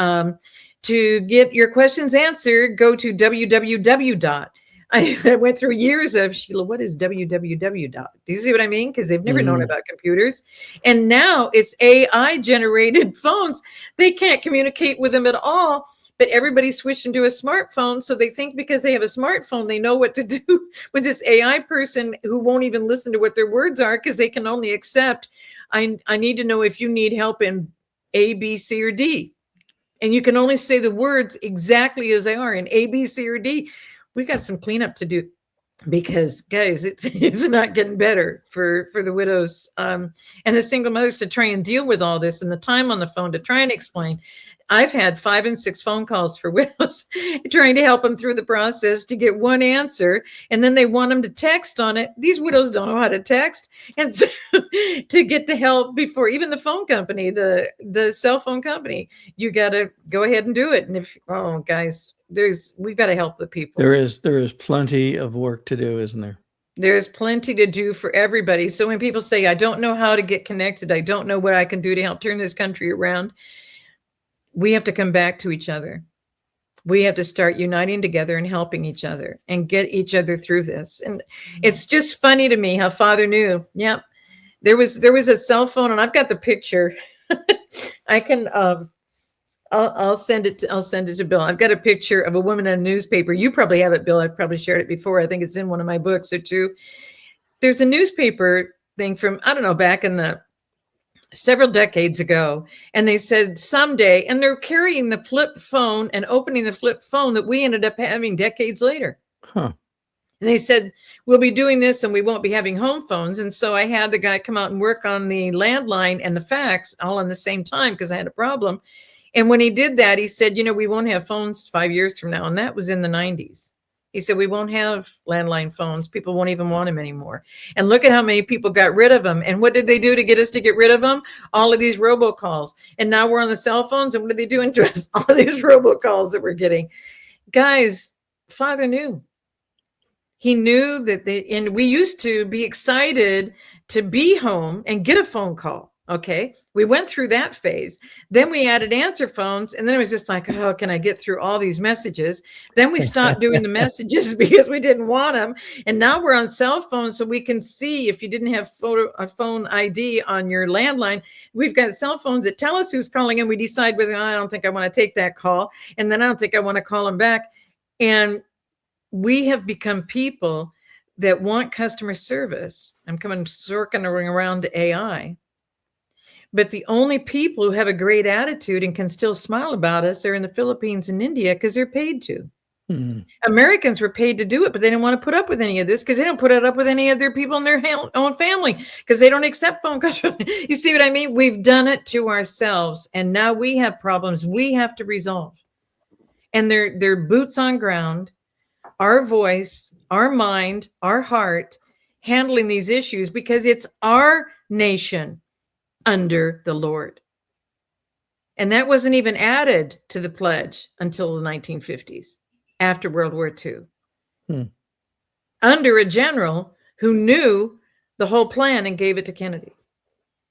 to get your questions answered, go to www. I went through years of, Sheila, what is www? Do you see what I mean? Because they've never known about computers. And now it's AI generated phones. They can't communicate with them at all, but everybody switched into a smartphone. So they think because they have a smartphone, they know what to do with this AI person who won't even listen to what their words are, because they can only accept, I need to know if you need help in A, B, C, or D. And you can only say the words exactly as they are in A, B, C, or D. We got some cleanup to do, because, guys, it's not getting better for the widows and the single mothers to try and deal with all this, and the time on the phone to try and explain. I've had 5 and 6 phone calls for widows trying to help them through the process to get one answer. And then they want them to text on it. These widows don't know how to text. And so to get the help before even the phone company, the cell phone company, you got to go ahead and do it. And guys, we've got to help the people. There is plenty of work to do, isn't there? There's plenty to do for everybody. So when people say, I don't know how to get connected, I don't know what I can do to help turn this country around, we have to come back to each other. We have to start uniting together and helping each other and get each other through this. And it's just funny to me how Father knew. Yep. There was a cell phone, and I've got the picture. I can, I'll send it to Bill. I've got a picture of a woman in a newspaper. You probably have it, Bill. I've probably shared it before. I think it's in one of my books or two. There's a newspaper thing from, I don't know, back in the several decades ago, and they said someday, and they're carrying the flip phone and opening the flip phone that we ended up having decades later. Huh. And they said, we'll be doing this and we won't be having home phones. And so I had the guy come out and work on the landline and the fax all on the same time because I had a problem. And when he did that, he said, we won't have phones 5 years from now. And that was in the 90s. He said, we won't have landline phones. People won't even want them anymore. And look at how many people got rid of them. And what did they do to get us to get rid of them? All of these robocalls. And now we're on the cell phones. And what are they doing to us? All of these robocalls that we're getting. Guys, Father knew. He knew that and we used to be excited to be home and get a phone call. Okay. We went through that phase. Then we added answer phones. And then it was just like, oh, can I get through all these messages? Then we stopped doing the messages because we didn't want them. And now we're on cell phones. So we can see if you didn't have a phone ID on your landline, we've got cell phones that tell us who's calling and we decide whether I don't think I want to take that call. And then I don't think I want to call them back. And we have become people that want customer service. I'm circling around to AI. But the only people who have a great attitude and can still smile about us are in the Philippines and India because they're paid to. Mm-hmm. Americans were paid to do it, but they didn't want to put up with any of this because they don't put it up with any other people in their own family because they don't accept phone calls. You see what I mean? We've done it to ourselves, and now we have problems we have to resolve. And they're boots on ground, our voice, our mind, our heart, handling these issues because it's our nation under the Lord. And that wasn't even added to the pledge until the 1950s, after World War II, under a general who knew the whole plan and gave it to Kennedy.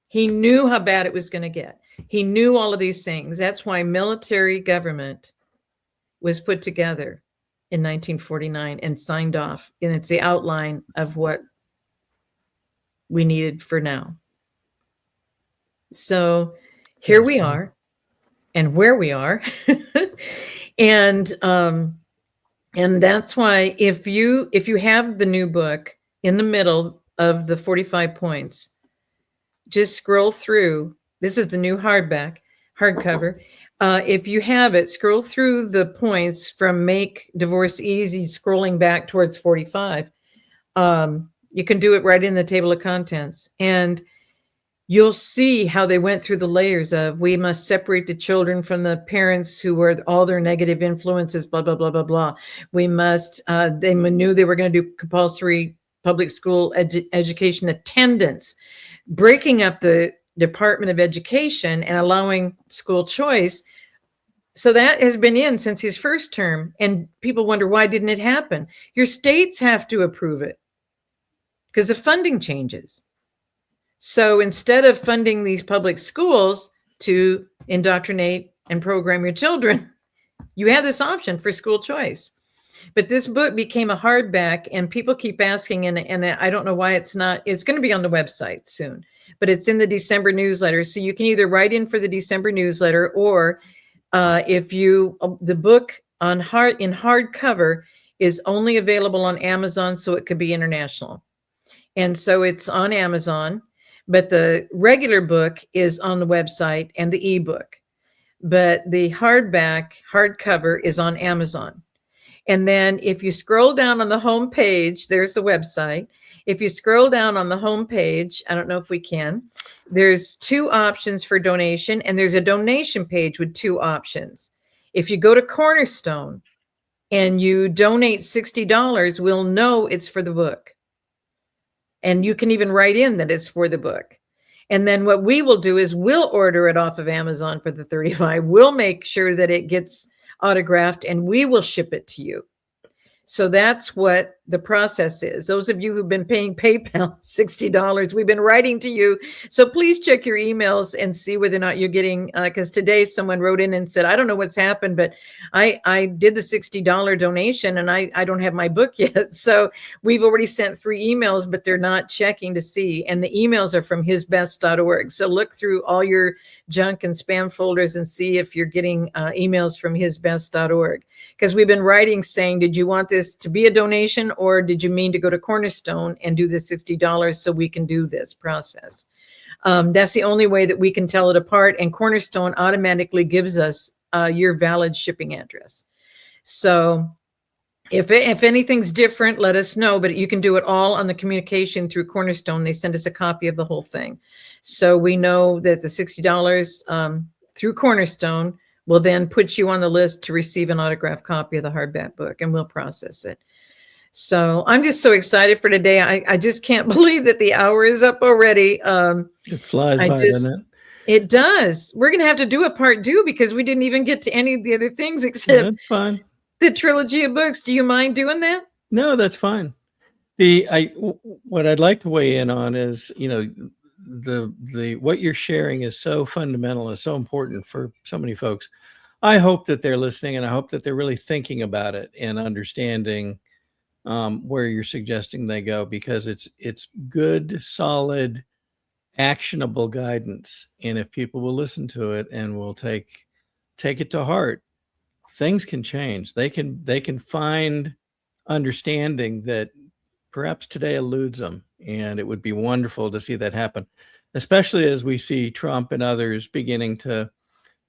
He knew how bad it was going to get. He knew all of these things. That's why military government was put together in 1949 and signed off. And it's the outline of what we needed for now. So here we are and where we are. And that's why if you have the new book in the middle of the 45 points, just scroll through. This is the new hardcover. If you have it, scroll through the points from Make Divorce Easy, scrolling back towards 45. You can do it right in the table of contents. And you'll see how they went through the layers of we must separate the children from the parents who were all their negative influences, blah, blah, blah, blah, blah. We must, they knew they were going to do compulsory public school education attendance, breaking up the Department of Education and allowing school choice. So that has been in since his first term. And people wonder, why didn't it happen? Your states have to approve it because the funding changes. So instead of funding these public schools to indoctrinate and program your children, you have this option for school choice. But this book became a hardback and people keep asking, and I don't know why it's not, it's going to be on the website soon, but it's in the December newsletter. So you can either write in for the December newsletter or the book in hardcover is only available on Amazon, so it could be international. And so it's on Amazon. But the regular book is on the website and the ebook. But the hardcover is on Amazon. And then if you scroll down on the home page, there's the website. If you scroll down on the home page, I don't know if we can, there's 2 options for donation, and there's a donation page with 2 options. If you go to Cornerstone and you donate $60, we'll know it's for the book. And you can even write in that it's for the book. And then what we will do is we'll order it off of Amazon for the $35. We'll make sure that it gets autographed and we will ship it to you. So that's what the process is. Those of you who've been paying PayPal $60, we've been writing to you. So please check your emails and see whether or not you're getting, because today someone wrote in and said, I don't know what's happened, but I did the $60 donation and I don't have my book yet. So we've already sent 3 emails, but they're not checking to see. And the emails are from hisbest.org. So look through all your junk and spam folders and see if you're getting emails from hisbest.org. Because we've been writing saying, did you want this to be a donation or did you mean to go to Cornerstone and do the $60 so we can do this process? That's the only way that we can tell it apart. And Cornerstone automatically gives us your valid shipping address. So If anything's different, let us know, but you can do it all on the communication through Cornerstone. They send us a copy of the whole thing. So we know that the $60 through Cornerstone will then put you on the list to receive an autographed copy of the hardback book, and we'll process it. So I'm just so excited for today. I just can't believe that the hour is up already. It flies by, doesn't it? It does. We're going to have to do a part 2 because we didn't even get to any of the other things except That's fine. The trilogy of books. Do you mind doing that? No, that's fine. What I'd like to weigh in on is, the what you're sharing is so fundamental, is so important for so many folks. I hope that they're listening, and I hope that they're really thinking about it and understanding where you're suggesting they go, because it's good, solid, actionable guidance. And if people will listen to it and will take it to heart, things can change. They can find understanding that perhaps today eludes them. And it would be wonderful to see that happen, especially as we see Trump and others beginning to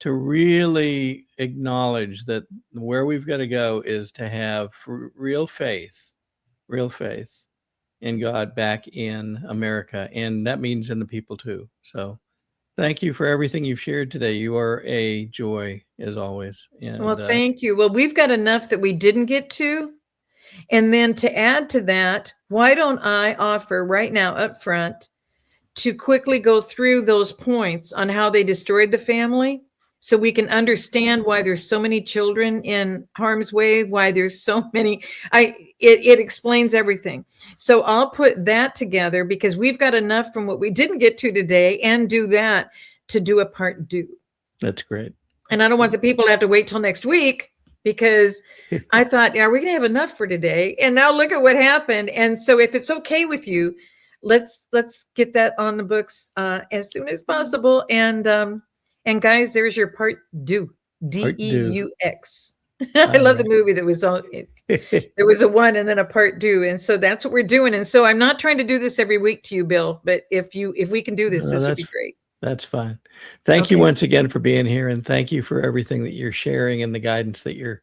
really acknowledge that where we've got to go is to have real faith in God back in America. And that means in the people too. So thank you for everything you've shared today. You are a joy as always. And, well, thank you. Well, we've got enough that we didn't get to. And then to add to that, why don't I offer right now up front to quickly go through those points on how they destroyed the family, so we can understand why there's so many children in harm's way, why there's so many. It explains everything. So I'll put that together because we've got enough from what we didn't get to today and do that to do a part 2. That's great. And I don't want the people to have to wait till next week, because I thought, yeah, we're going to have enough for today. And now look at what happened. And so if it's okay with you, let's get that on the books as soon as possible. And guys, there's your part due. DEUX. I love the movie that was on. There was a 1 and then a part 2, and so that's what we're doing. And so I'm not trying to do this every week to you, Bill, but if we can do this, this would be great. That's fine. Thank you once again for being here, and thank you for everything that you're sharing and the guidance that you're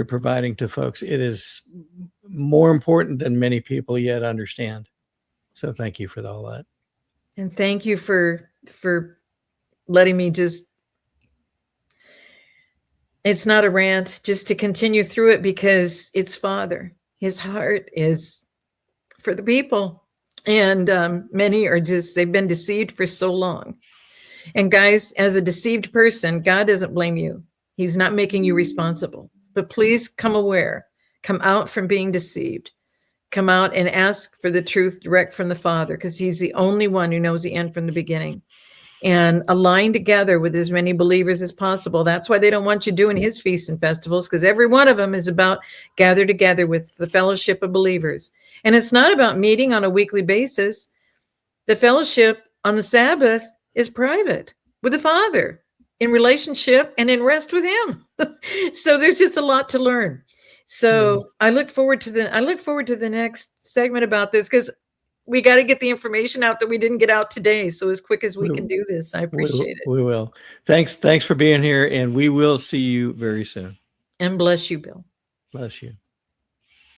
providing to folks. It is more important than many people yet understand. So thank you for all that. And thank you for letting me it's not a rant, just to continue through it, because it's Father. His heart is for the people. And many are they've been deceived for so long. And guys, as a deceived person, God doesn't blame you. He's not making you responsible. But please come out from being deceived. Come out and ask for the truth direct from the Father, because he's the only one who knows the end from the beginning. And align together with as many believers as possible. That's why they don't want you doing his feasts and festivals, because every one of them is about gather together with the fellowship of believers. And it's not about meeting on a weekly basis. The fellowship on the Sabbath is private with the Father, in relationship and in rest with him. So there's just a lot to learn. So I look forward to the next segment about this, because we got to get the information out that we didn't get out today. So as quick as we can do this, I appreciate it. We will. Thanks for being here, and we will see you very soon. And bless you, Bill. Bless you.